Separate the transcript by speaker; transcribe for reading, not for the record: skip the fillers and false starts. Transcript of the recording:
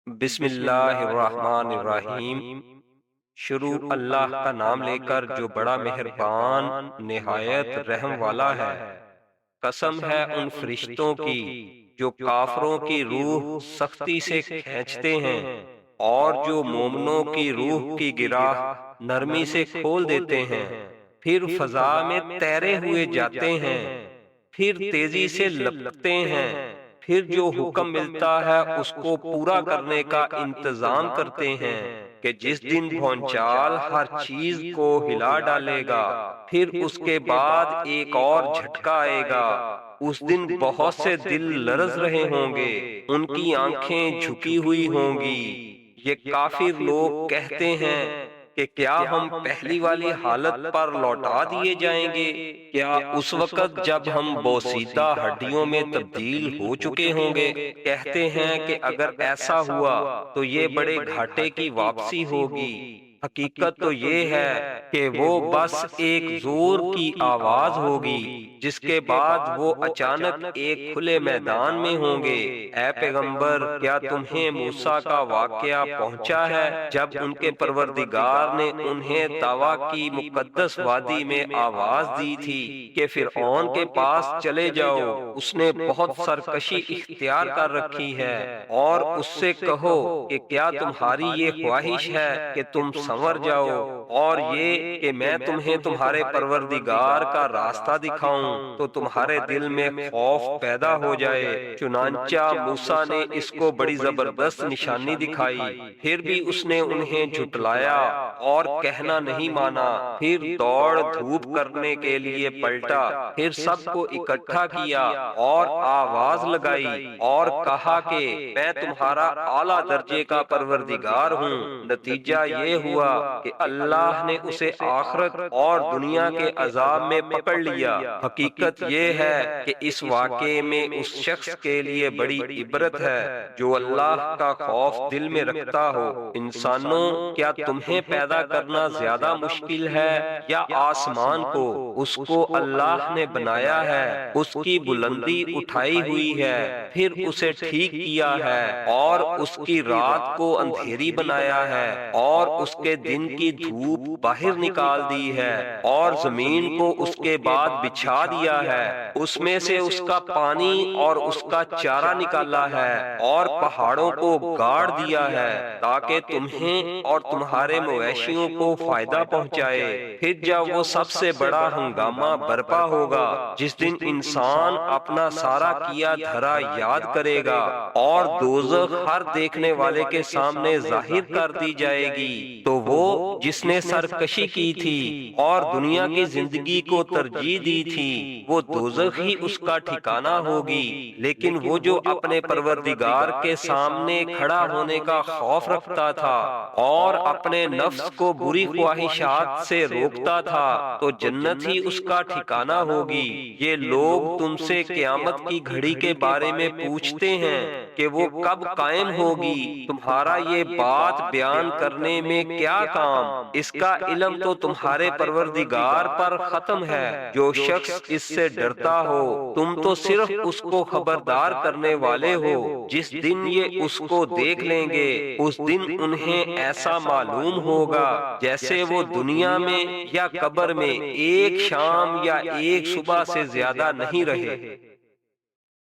Speaker 1: بسم اللہ الرحمن الرحیم۔ شروع اللہ کا نام لے کر جو بڑا مہربان نہایت رحم والا ہے۔ قسم ہے ان فرشتوں کی جو کافروں کی روح سختی سے کھینچتے ہیں اور جو مومنوں کی روح کی گراہ نرمی سے کھول دیتے ہیں، پھر فضا میں تیرے ہوئے جاتے ہیں، پھر تیزی سے لپکتے ہیں، پھر جو حکم ملتا ہے اس کو پورا کرنے کا انتظام کرتے ہیں کہ جس دن بھونچال ہر چیز کو ہلا ڈالے گا، پھر اس کے بعد ایک اور جھٹکا آئے گا۔ اس دن بہت سے دل لرز رہے ہوں گے، ان کی آنکھیں جھکی ہوئی ہوں گی۔ یہ کافر لوگ کہتے ہیں کہ کیا ہم پہلی والی حالت پر لوٹا دیے جائیں گے؟ کیا اس وقت جب ہم بوسیدہ ہڈیوں میں تبدیل ہو چکے ہوں گے؟ کہتے ہیں کہ اگر ایسا ہوا تو یہ بڑے گھاٹے کی واپسی ہوگی۔ حقیقت تو یہ ہے کہ وہ بس ایک زور کی آواز ہوگی جس کے بعد وہ اچانک ایک کھلے میدان میں ہوں گے۔ اے پیغمبر، کیا تمہیں موسیٰ کا واقعہ پہنچا ہے جب ان کے پروردگار نے انہیں طویٰ کی مقدس وادی میں آواز دی تھی کہ فرعون کے پاس چلے جاؤ، اس نے بہت سرکشی اختیار کر رکھی ہے، اور اس سے کہو کہ کیا تمہاری یہ خواہش ہے کہ تم سنور جاؤ، اور یہ کہ میں تمہیں تمہارے پروردگار کا راستہ دکھاؤں تو تمہارے دل میں خوف پیدا ہو جائے۔ چنانچہ موسیٰ نے اس کو بڑی زبردست نشانی دکھائی، پھر بھی اس نے انہیں جھٹلایا اور کہنا نہیں مانا۔ پھر دوڑ دھوپ کرنے کے لیے پلٹا، پھر سب کو اکٹھا کیا اور آواز لگائی اور کہا کہ میں تمہارا اعلیٰ درجے کا پروردگار ہوں۔ نتیجہ یہ ہوا کہ اللہ نے اسے آخرت اور دنیا کے عذاب میں پکڑ لیا۔ حقیقت یہ ہے کہ اس واقعے میں اس شخص کے لیے بڑی عبرت ہے جو اللہ کا خوف دل میں رکھتا ہو۔ انسانوں، کیا تمہیں پیدا کرنا زیادہ مشکل ہے یا آسمان کو؟ اس کو اللہ نے بنایا ہے، اس کی بلندی اٹھائی ہوئی ہے، پھر اسے ٹھیک کیا ہے، اور اس کی رات کو اندھیری بنایا ہے، اور اس کے دن کی دھوپ باہر نکال دی ہے، اور زمین کو اس کے بعد بچھا دیا ہے، اس میں سے اس کا پانی اور اس کا چارہ نکالا ہے، اور پہاڑوں کو گاڑ دیا ہے تاکہ تمہیں اور تمہارے مویشیوں کو فائدہ پہنچائے۔ پھر جب وہ سب سے بڑا ہنگامہ برپا ہوگا جس دن انسان اپنا سارا کیا دھرا یاد کرے گا اور دوزخ ہر دیکھنے والے کے سامنے ظاہر کر دی جائے گی، تو وہ جس نے سرکشی کی تھی اور دنیا کی زندگی کو ترجیح دی تھی، وہ دوزخ ہی اس کا ٹھکانہ ہوگی۔ لیکن وہ جو اپنے پروردگار کے سامنے کھڑا ہونے کا خوف رکھتا تھا اور اپنے نفس کو بری خواہشات سے روکتا تھا، تو جنت ہی اس کا ٹھکانہ ہوگی۔ یہ لوگ تم سے قیامت کی گھڑی کے بارے میں پوچھتے ہیں کہ وہ کب قائم ہوگی، تمہارا یہ بات بیان کرنے میں کیا کام؟ اس کا علم تو تمہارے پروردگار پر ختم ہے۔ جو شخص اس سے ڈرتا ہو، تم تو صرف اس کو خبردار کرنے والے ہو۔ جس دن یہ اس کو دیکھ لیں گے، اس دن انہیں ایسا معلوم ہوگا جیسے وہ دنیا میں یا قبر میں ایک شام یا ایک صبح سے زیادہ نہیں رہے۔